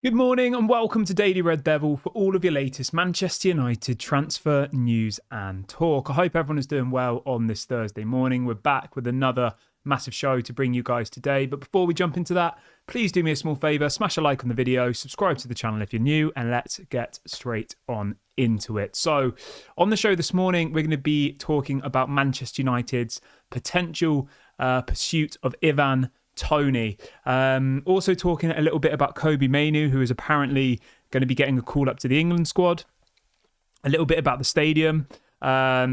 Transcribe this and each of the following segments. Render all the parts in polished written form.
Good morning and welcome to Daily Red Devil for all of your latest Manchester United transfer news and talk. I hope everyone is doing well on this Thursday morning. We're back with another massive show to bring you guys today. But before we jump into that, please do me a small favour, smash a like on the video, subscribe to the channel if you're new, and let's get straight on into it. So on the show this morning, we're going to be talking about Manchester United's potential pursuit of Toney. Also talking a little bit about Mainoo, who is apparently going to be getting a call up to the England squad. A little bit about the stadium. A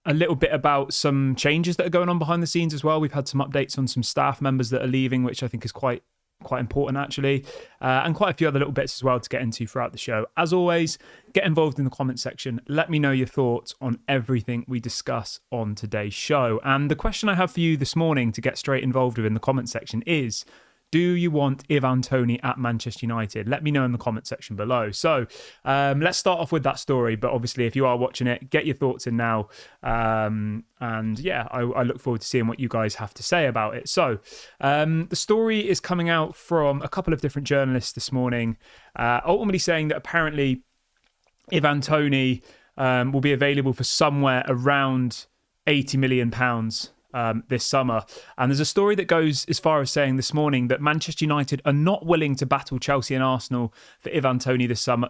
little bit about some changes that are going on behind the scenes as well. We've had some updates on some staff members that are leaving, which I think is quite important actually, and quite a few other little bits as well to get into throughout the show. As always, get involved in the comment section. Let me know your thoughts on everything we discuss on today's show. And the question I have for you this morning to get straight involved with in the comment section is, do you want Toney at Manchester United? Let me know in the comment section below. So let's start off with that story. But obviously, if you are watching it, get your thoughts in now. And yeah, I look forward to seeing what you guys have to say about it. So the story is coming out from a couple of different journalists this morning, ultimately saying that apparently Toney will be available for somewhere around £80 million this summer. And there's a story that goes as far as saying this morning that Manchester United are not willing to battle Chelsea and Arsenal for Toney this summer,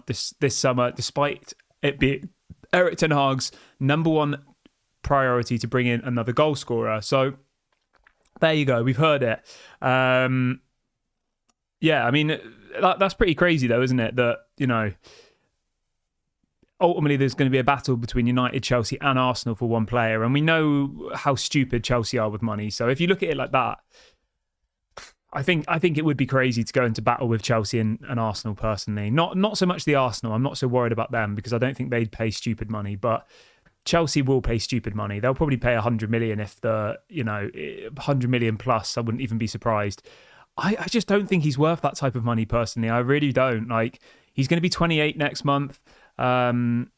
despite it being Erik ten Hag's number one priority to bring in another goal scorer. So there you go. We've heard it. Yeah, I mean, that's pretty crazy though, isn't it? That, you know, ultimately there's going to be a battle between United, Chelsea and Arsenal for one player. And we know how stupid Chelsea are with money. So if you look at it like that, I think it would be crazy to go into battle with Chelsea and Arsenal personally. Not so much the Arsenal. I'm not so worried about them because I don't think they'd pay stupid money. But Chelsea will pay stupid money. They'll probably pay 100 million if 100 million plus. I wouldn't even be surprised. I just don't think he's worth that type of money personally. I really don't. Like, he's going to be 28 next month. Obviously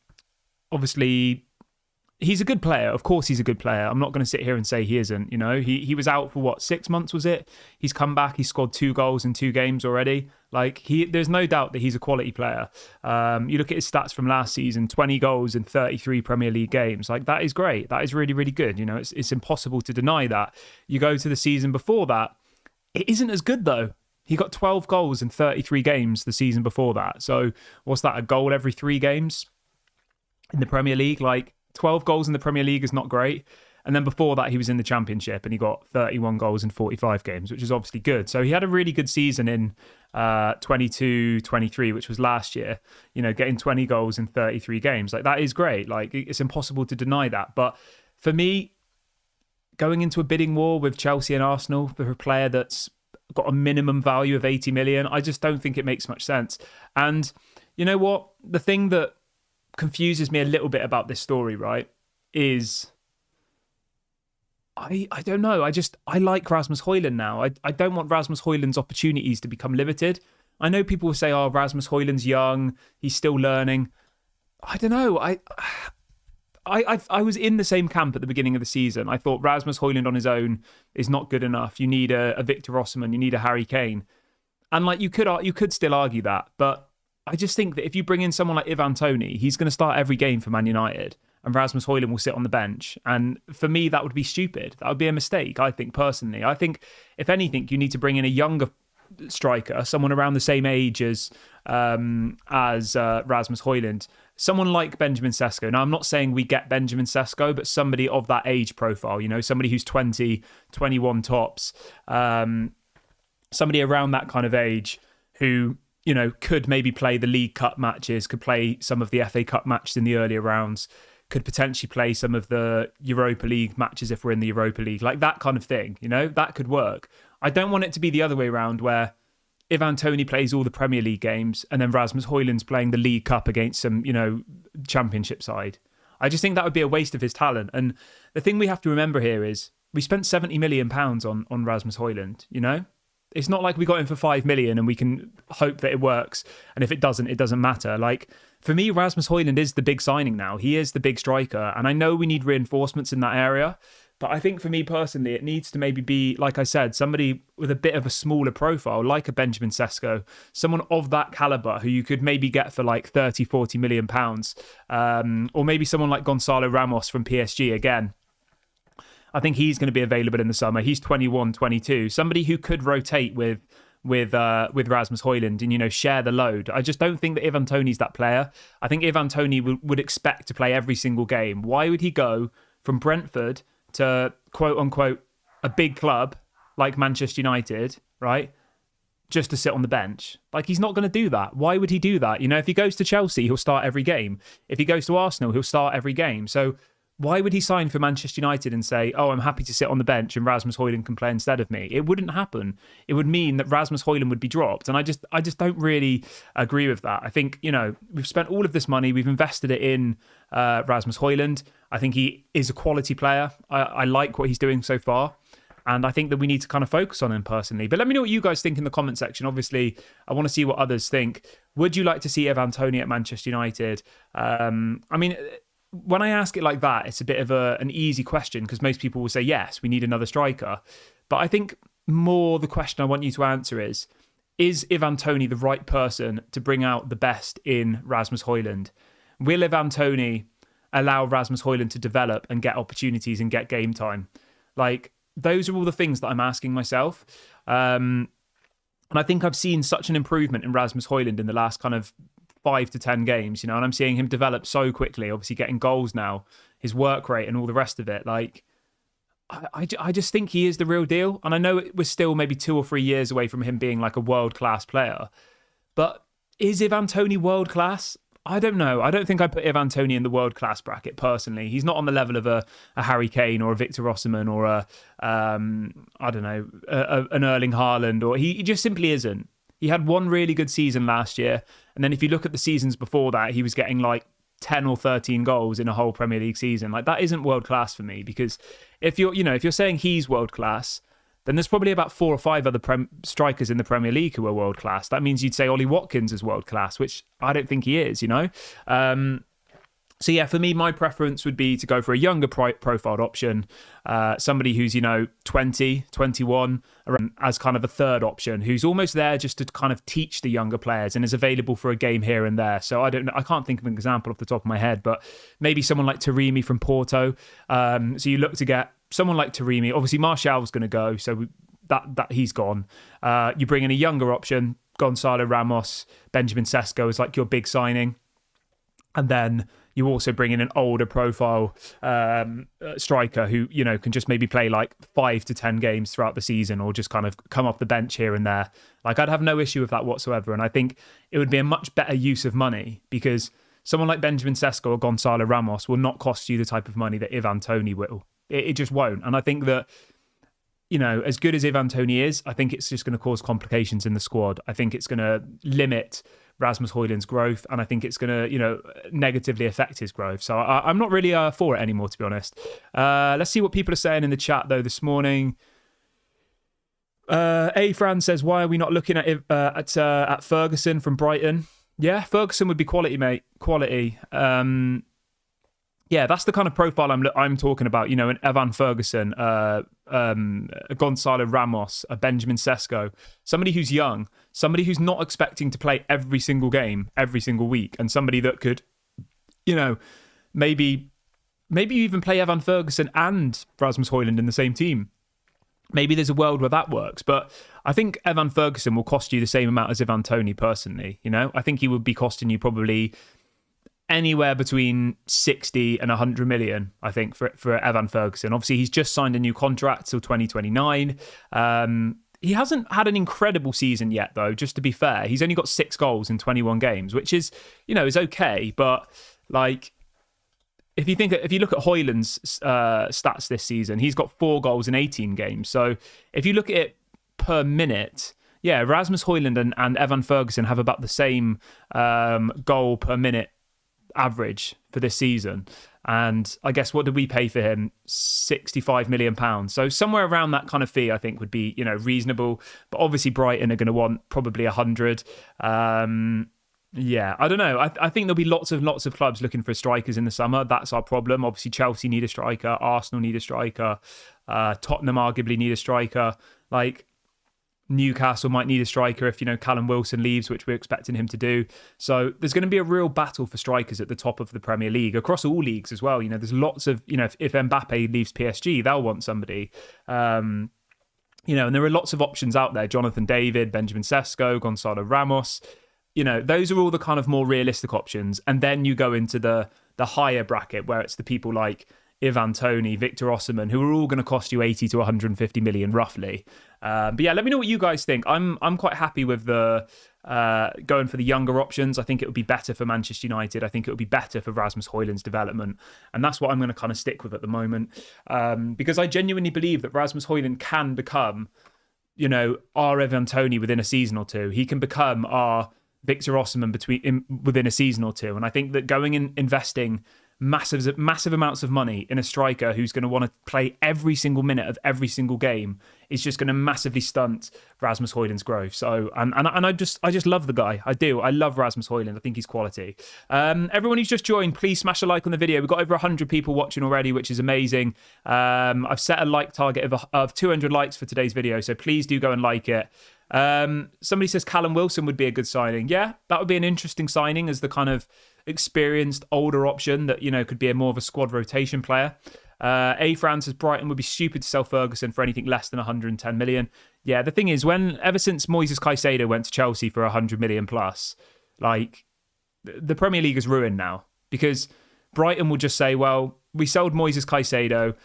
he's a good player. Of course he's a good player. I'm not going to sit here and say he isn't. You know, he was out for what, 6 months was it? He's come back. He scored 2 goals in 2 games already. Like, there's no doubt that he's a quality player. You look at his stats from last season, 20 goals in 33 Premier League games. Like, that is great. That is really, really good. You know, it's impossible to deny that. You go to the season before that, it isn't as good though. He got 12 goals in 33 games the season before that. So what's that, a goal every 3 games in the Premier League? Like, 12 goals in the Premier League is not great. And then before that, he was in the Championship and he got 31 goals in 45 games, which is obviously good. So he had a really good season in 22-23, which was last year, you know, getting 20 goals in 33 games. Like, that is great. Like, it's impossible to deny that. But for me, going into a bidding war with Chelsea and Arsenal for a player that's got a minimum value of 80 million, I just don't think it makes much sense. And you know what? The thing that confuses me a little bit about this story, right, is I don't know. I like Rasmus Højlund now. I don't want Rasmus Højlund's opportunities to become limited. I know people will say, oh, Rasmus Højlund's young, he's still learning. I don't know. I was in the same camp at the beginning of the season. I thought Rasmus Højlund on his own is not good enough. You need a Victor Osimhen, you need a Harry Kane. And like, you could still argue that, but I just think that if you bring in someone like Toney, he's going to start every game for Man United and Rasmus Højlund will sit on the bench. And for me, that would be stupid. That would be a mistake, I think, personally. I think, if anything, you need to bring in a younger striker, someone around the same age as Rasmus Højlund, someone like Benjamin Sesko. Now, I'm not saying we get Benjamin Sesko, but somebody of that age profile, you know, somebody who's 20, 21 tops, somebody around that kind of age who, you know, could maybe play the League Cup matches, could play some of the FA Cup matches in the earlier rounds, could potentially play some of the Europa League matches if we're in the Europa League, like that kind of thing, you know, that could work. I don't want it to be the other way around where Toney plays all the Premier League games and then Rasmus Højlund's playing the League Cup against some, you know, Championship side. I just think that would be a waste of his talent. And the thing we have to remember here is we spent £70 million on Rasmus Højlund, you know? It's not like we got him for 5 million and we can hope that it works. And if it doesn't matter. Like, for me, Rasmus Højlund is the big signing now. He is the big striker. And I know we need reinforcements in that area. But I think for me personally, it needs to maybe be, like I said, somebody with a bit of a smaller profile, like a Benjamin Sesko, someone of that caliber who you could maybe get for like 30, 40 million pounds. Or maybe someone like Gonzalo Ramos from PSG again. I think he's going to be available in the summer. He's 21, 22. Somebody who could rotate with Rasmus Højlund and, share the load. I just don't think that Ivan Toney's that player. I think Ivan Toney would expect to play every single game. Why would he go from Brentford to, quote unquote, a big club like Manchester United, right, just to sit on the bench? Like, he's not going to do that. Why would he do that? If he goes to Chelsea, he'll start every game. If he goes to Arsenal, he'll start every game. So why would he sign for Manchester United and say, oh, I'm happy to sit on the bench and Rasmus Højlund can play instead of me? It wouldn't happen. It would mean that Rasmus Højlund would be dropped. And I just don't really agree with that. I think, we've spent all of this money. We've invested it in Rasmus Højlund. I think he is a quality player. I like what he's doing so far. And I think that we need to kind of focus on him personally. But let me know what you guys think in the comment section. Obviously, I want to see what others think. Would you like to see Ivan Toney at Manchester United? When I ask it like that, it's a bit of an easy question because most people will say, yes, we need another striker. But I think more the question I want you to answer is Ivan Toney the right person to bring out the best in Rasmus Højlund? Will Ivan Toney allow Rasmus Højlund to develop and get opportunities and get game time? Like, those are all the things that I'm asking myself. And I think I've seen such an improvement in Rasmus Højlund in the last kind of 5 to 10 games, and I'm seeing him develop so quickly, obviously getting goals now, his work rate and all the rest of it. Like, I just think he is the real deal. And I know we're still maybe 2 or 3 years away from him being like a world-class player. But is Ivan Toney world-class? I don't know. I don't think I put Ivan Toney in the world-class bracket personally. He's not on the level of a Harry Kane or a Victor Osimhen or an Erling Haaland, or he just simply isn't. He had one really good season last year. And then if you look at the seasons before that, he was getting like 10 or 13 goals in a whole Premier League season. Like, that isn't world class for me, because if you're saying he's world class, then there's probably about 4 or 5 other strikers in the Premier League who are world class. That means you'd say Ollie Watkins is world class, which I don't think he is, So yeah, for me, my preference would be to go for a younger profiled option, somebody who's, 20, 21, as kind of a third option, who's almost there just to kind of teach the younger players and is available for a game here and there. So I don't know, I can't think of an example off the top of my head, but maybe someone like Taremi from Porto. So you look to get someone like Taremi. Obviously, Martial's going to go, so that he's gone. You bring in a younger option, Gonzalo Ramos, Benjamin Sesko is like your big signing. And then you also bring in an older profile striker who, can just maybe play like 5 to 10 games throughout the season, or just kind of come off the bench here and there. Like, I'd have no issue with that whatsoever. And I think it would be a much better use of money, because someone like Benjamin Sesko or Gonzalo Ramos will not cost you the type of money that Ivan Toney will. It just won't. And I think that, as good as Ivan Toney is, I think it's just going to cause complications in the squad. I think it's going to limit Rasmus Højlund's growth, and I think it's going to, negatively affect his growth. So I'm not really for it anymore, to be honest. Let's see what people are saying in the chat, though, this morning. Fran says, why are we not looking at Ferguson from Brighton? Yeah, Ferguson would be quality, mate. Quality. Yeah, that's the kind of profile I'm talking about. An Evan Ferguson, a Gonzalo Ramos, a Benjamin Sesko, somebody who's young, somebody who's not expecting to play every single game, every single week, and somebody that could, maybe you even play Evan Ferguson and Rasmus Højlund in the same team. Maybe there's a world where that works, but I think Evan Ferguson will cost you the same amount as Ivan Toney personally. I think he would be costing you probably anywhere between 60 and 100 million, I think, for Evan Ferguson. Obviously, he's just signed a new contract till 2029. He hasn't had an incredible season yet, though, just to be fair. He's only got 6 goals in 21 games, which is, is okay. But, like, if you look at Højlund's stats this season, he's got 4 goals in 18 games. So if you look at it per minute, yeah, Rasmus Højlund and Evan Ferguson have about the same goal per minute average for this season. And I guess, what did we pay for him? £65 million. So somewhere around that kind of fee, I think, would be, reasonable. But obviously Brighton are going to want probably 100. Yeah, I don't know. I think there'll be lots of clubs looking for strikers in the summer. That's our problem. Obviously, Chelsea need a striker. Arsenal need a striker. Tottenham arguably need a striker. Like, Newcastle might need a striker if, Callum Wilson leaves, which we're expecting him to do. So there's going to be a real battle for strikers at the top of the Premier League, across all leagues as well. There's lots of, if Mbappe leaves PSG, they'll want somebody. And there are lots of options out there. Jonathan David, Benjamin Sesko, Gonzalo Ramos. Those are all the kind of more realistic options. And then you go into the higher bracket where it's the people like Ivan Toney, Victor Osimhen, who are all going to cost you 80 to 150 million roughly. But yeah, let me know what you guys think. I'm quite happy with the going for the younger options. I think it would be better for Manchester United. I think it would be better for Rasmus Højlund's development. And that's what I'm going to kind of stick with at the moment. Because I genuinely believe that Rasmus Højlund can become, our Ivan Toney within a season or two. He can become our Victor Osimhen within a season or two. And I think that going and investing massive amounts of money in a striker who's going to want to play every single minute of every single game is just going to massively stunt Rasmus Højlund's growth. So, and I just love the guy. I do. I love Rasmus Højlund. I think he's quality. Everyone who's just joined, please smash a like on the video. We've got over 100 people watching already, which is amazing. I've set a like target of 200 likes for today's video, so please do go and like it. Somebody says Callum Wilson would be a good signing. Yeah, that would be an interesting signing as the kind of experienced older option that could be more of a squad rotation player. Fran says Brighton would be stupid to sell Ferguson for anything less than 110 million. Yeah, the thing is, ever since Moises Caicedo went to Chelsea for 100 million plus, like, the Premier League is ruined now, because Brighton will just say, well, we sold Moises Caicedo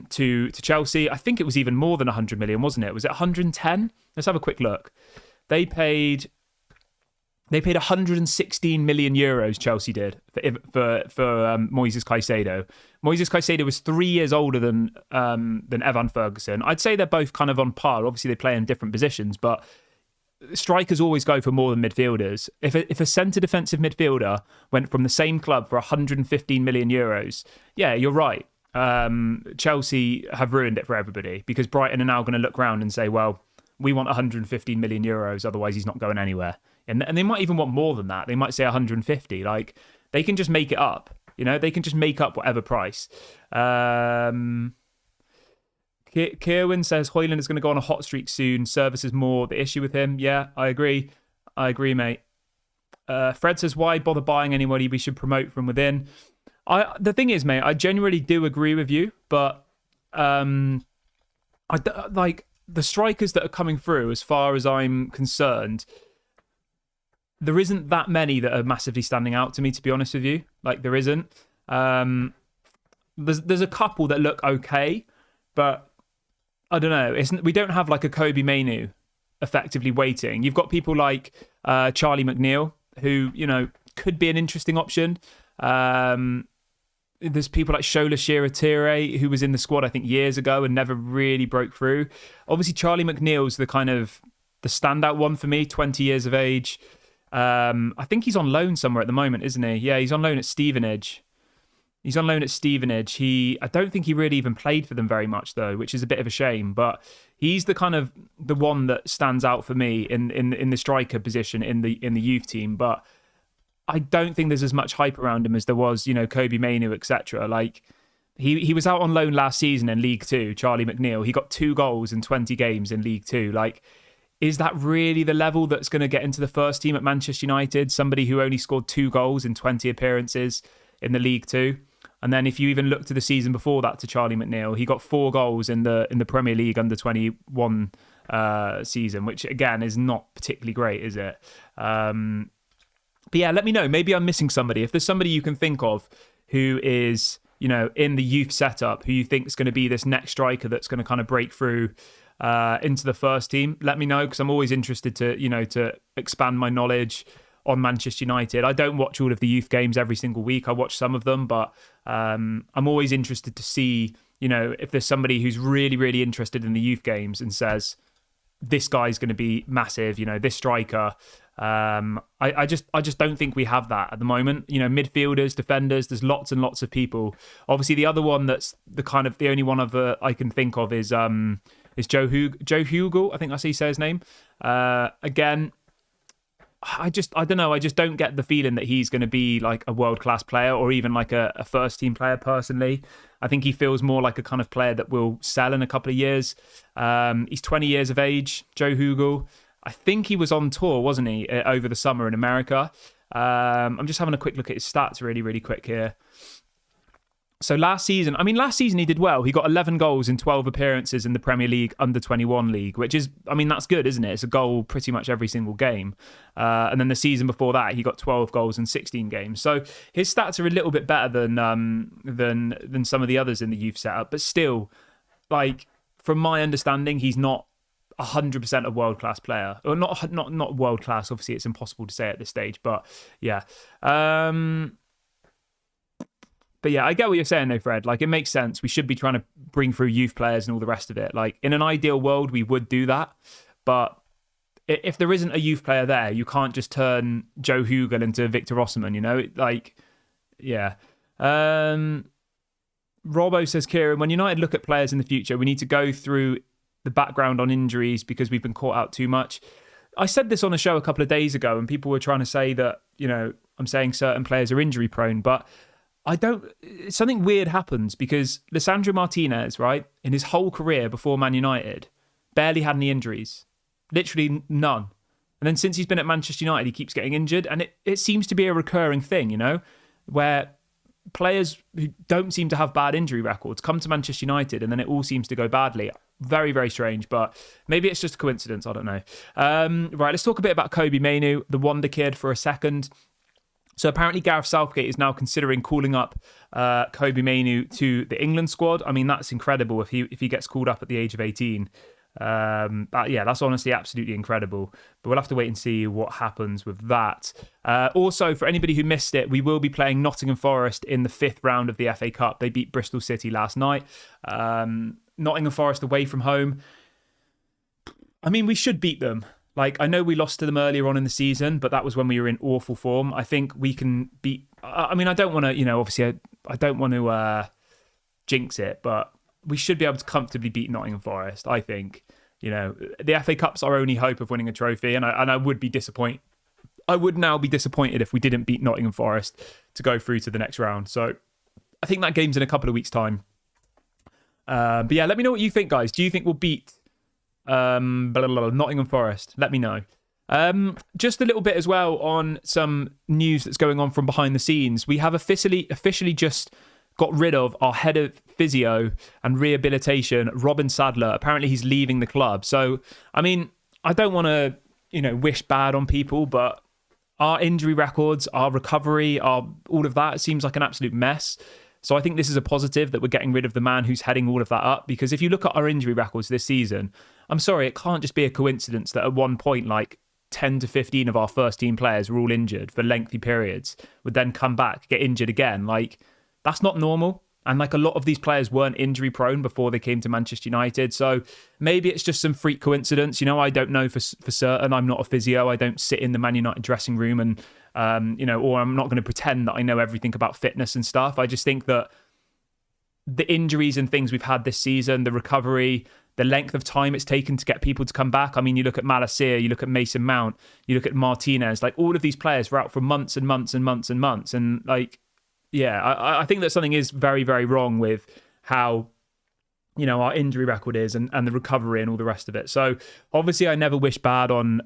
to Chelsea. I think it was even more than 100 million, wasn't it? Was it 110? Let's have a quick look. They paid 116 million euros, Chelsea did, for Moises Caicedo. Moises Caicedo was 3 years older than Evan Ferguson. I'd say they're both kind of on par. Obviously, they play in different positions, but strikers always go for more than midfielders. If a centre defensive midfielder went from the same club for 115 million euros, yeah, you're right. Chelsea have ruined it for everybody, because Brighton are now going to look around and say, well, we want 115 million euros, otherwise he's not going anywhere. And they might even want more than that. They might say 150. Like, they can just make it up. They can just make up whatever price. Kierwin says Højlund is going to go on a hot streak soon. Service is more the issue with him. Yeah, I agree, mate. Fred says, why bother buying anybody? We should promote from within. The thing is, mate, I genuinely do agree with you, but like, the strikers that are coming through, as far as I'm concerned, there isn't that many that are massively standing out to me, to be honest with you. Like, there isn't. There's a couple that look okay, but I don't know. We don't have like a Kobe Mainoo effectively waiting. You've got people like Charlie McNeil, who, could be an interesting option. There's people like Shola Shiratere, who was in the squad, I think, years ago and never really broke through. Obviously, Charlie McNeil's the kind of the standout one for me, 20 years of age. I think he's on loan somewhere at the moment, isn't he? Yeah, he's on loan at Stevenage. I don't think he really even played for them very much, though, which is a bit of a shame. But he's the kind of the one that stands out for me in the striker position in the youth team. But I don't think there's as much hype around him as there was, Kobe Mainoo, etc. Like, he was out on loan last season in League Two, Charlie McNeil. He got 2 goals in 20 games in League Two. Like, is that really the level that's going to get into the first team at Manchester United? Somebody who only scored 2 goals in 20 appearances in the League Two. And then if you even look to the season before that, to Charlie McNeil, he got 4 goals in the Premier League under 21 season, which again is not particularly great, is it? But yeah, let me know. Maybe I'm missing somebody. If there's somebody you can think of who is, in the youth setup, who you think is going to be this next striker that's going to kind of break through into the first team, let me know, because I'm always interested to expand my knowledge on Manchester United. I don't watch all of the youth games every single week. I watch some of them, but I'm always interested to see, if there's somebody who's really, really interested in the youth games and says, this guy's going to be massive, this striker. I just don't think we have that at the moment. Midfielders, defenders, there's lots and lots of people. Obviously, the other one that's the only one I can think of is Joe Hugel. I think that's how you say his name. Again, I don't know. I just don't get the feeling that he's going to be like a world-class player or even like a first-team player personally. I think he feels more like a kind of player that will sell in a couple of years. He's 20 years of age, Joe Hugel. I think he was on tour, wasn't he, over the summer in America. I'm just having a quick look at his stats really, really quick here. So last season he did well. He got 11 goals in 12 appearances in the Premier League Under-21 League, which is, that's good, isn't it? It's a goal pretty much every single game. And then the season before that, he got 12 goals in 16 games. So his stats are a little bit better than some of the others in the youth setup. But still, like, from my understanding, he's not 100% a world-class player. Or not world-class, obviously it's impossible to say at this stage. But yeah. But yeah, I get what you're saying though, Fred. Like, it makes sense. We should be trying to bring through youth players and all the rest of it. Like, in an ideal world, we would do that. But if there isn't a youth player there, you can't just turn Joe Hugel into Victor Osimhen, you know? Like, yeah. Robbo says, Kieran, when United look at players in the future, we need to go through the background on injuries because we've been caught out too much. I said this on a show a couple of days ago and people were trying to say that, I'm saying certain players are injury prone, but something weird happens because Lisandro Martinez, right, in his whole career before Man United, barely had any injuries. Literally none. And then since he's been at Manchester United, he keeps getting injured. And it seems to be a recurring thing, where players who don't seem to have bad injury records come to Manchester United and then it all seems to go badly. Very, very strange, but maybe it's just a coincidence. I don't know. Right, let's talk a bit about Kobbie Mainoo, the wonder kid, for a second. So apparently Gareth Southgate is now considering calling up Kobbie Mainoo to the England squad. I mean, that's incredible if he gets called up at the age of 18. But yeah, that's honestly absolutely incredible. But we'll have to wait and see what happens with that. Also, for anybody who missed it, we will be playing Nottingham Forest in the 5th round of the FA Cup. They beat Bristol City last night. Nottingham Forest away from home. I mean, we should beat them. Like, I know we lost to them earlier on in the season, but that was when we were in awful form. I think we can beat... I mean, I don't want to, obviously, I don't want to jinx it, but we should be able to comfortably beat Nottingham Forest, I think. The FA Cup's our only hope of winning a trophy, and I would be disappointed. I would now be disappointed if we didn't beat Nottingham Forest to go through to the next round. So I think that game's in a couple of weeks' time. But yeah, let me know what you think, guys. Do you think we'll beat... Nottingham Forest? Let me know. Just a little bit as well on some news that's going on from behind the scenes. We have officially just got rid of our head of physio and rehabilitation, Robin Sadler. Apparently he's leaving the club. So, I mean, I don't want to, wish bad on people, but our injury records, our recovery, all of that, it seems like an absolute mess. So I think this is a positive that we're getting rid of the man who's heading all of that up, because if you look at our injury records this season, I'm sorry, it can't just be a coincidence that at one point, like 10 to 15 of our first team players were all injured for lengthy periods, would then come back, get injured again. Like, that's not normal. And like, a lot of these players weren't injury prone before they came to Manchester United. So maybe it's just some freak coincidence. I don't know for certain. I'm not a physio. I don't sit in the Man United dressing room and, or I'm not going to pretend that I know everything about fitness and stuff. I just think that the injuries and things we've had this season, the recovery, the length of time it's taken to get people to come back. I mean, you look at Malacia, you look at Mason Mount, you look at Martinez, like all of these players were out for months and months and months and months. And like, yeah, I think that something is very, very wrong with how, our injury record is and the recovery and all the rest of it. So obviously I never wish bad on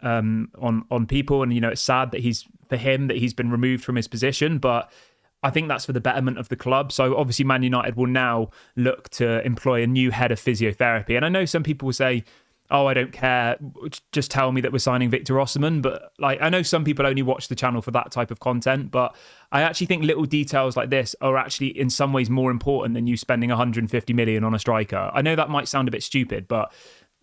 people. And, it's sad that he's been removed from his position, but I think that's for the betterment of the club. So obviously Man United will now look to employ a new head of physiotherapy. And I know some people will say, oh, I don't care, just tell me that we're signing Victor Osimhen. But like, I know some people only watch the channel for that type of content, but I actually think little details like this are actually in some ways more important than you spending 150 million on a striker. I know that might sound a bit stupid, but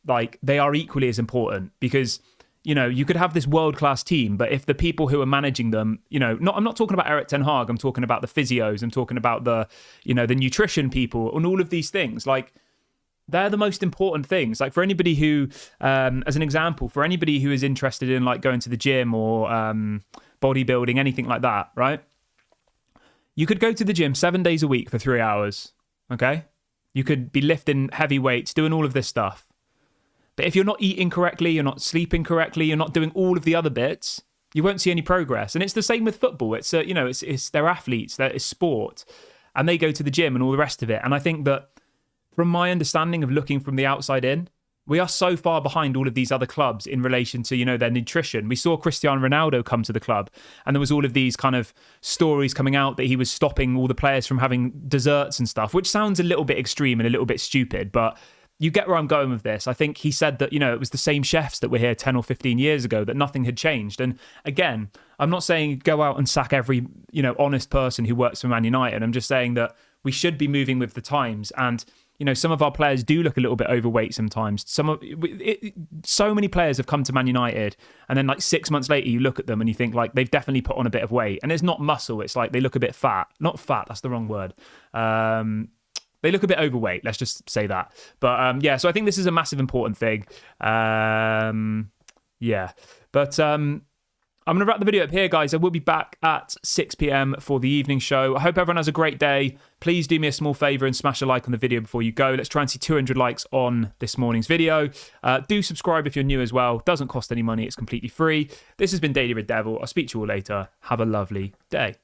like, they are equally as important, because you could have this world-class team, but if the people who are managing them, I'm not talking about Erik ten Hag, I'm talking about the physios, I'm talking about the nutrition people and all of these things. Like, they're the most important things. Like, for anybody who, as an example, for anybody who is interested in like going to the gym or bodybuilding, anything like that, right? You could go to the gym 7 days a week for 3 hours, okay? You could be lifting heavy weights, doing all of this stuff. But if you're not eating correctly, you're not sleeping correctly, you're not doing all of the other bits, you won't see any progress. And it's the same with football. It's it's they're athletes, it's sport, and they go to the gym and all the rest of it. And I think that from my understanding of looking from the outside in, we are so far behind all of these other clubs in relation to, their nutrition. We saw Cristiano Ronaldo come to the club, and there was all of these kind of stories coming out that he was stopping all the players from having desserts and stuff, which sounds a little bit extreme and a little bit stupid, but you get where I'm going with this. I think he said that, it was the same chefs that were here 10 or 15 years ago, that nothing had changed. And again, I'm not saying go out and sack every, honest person who works for Man United. I'm just saying that we should be moving with the times. And some of our players do look a little bit overweight sometimes. So many players have come to Man United, and then like 6 months later, you look at them and you think like they've definitely put on a bit of weight. And it's not muscle. It's like they look a bit fat. Not fat, that's the wrong word. They look a bit overweight. Let's just say that. But so I think this is a massive important thing. But I'm going to wrap the video up here, guys. I will be back at 6 p.m. for the evening show. I hope everyone has a great day. Please do me a small favour and smash a like on the video before you go. Let's try and see 200 likes on this morning's video. Do subscribe if you're new as well. Doesn't cost any money. It's completely free. This has been Daily Red Devil. I'll speak to you all later. Have a lovely day.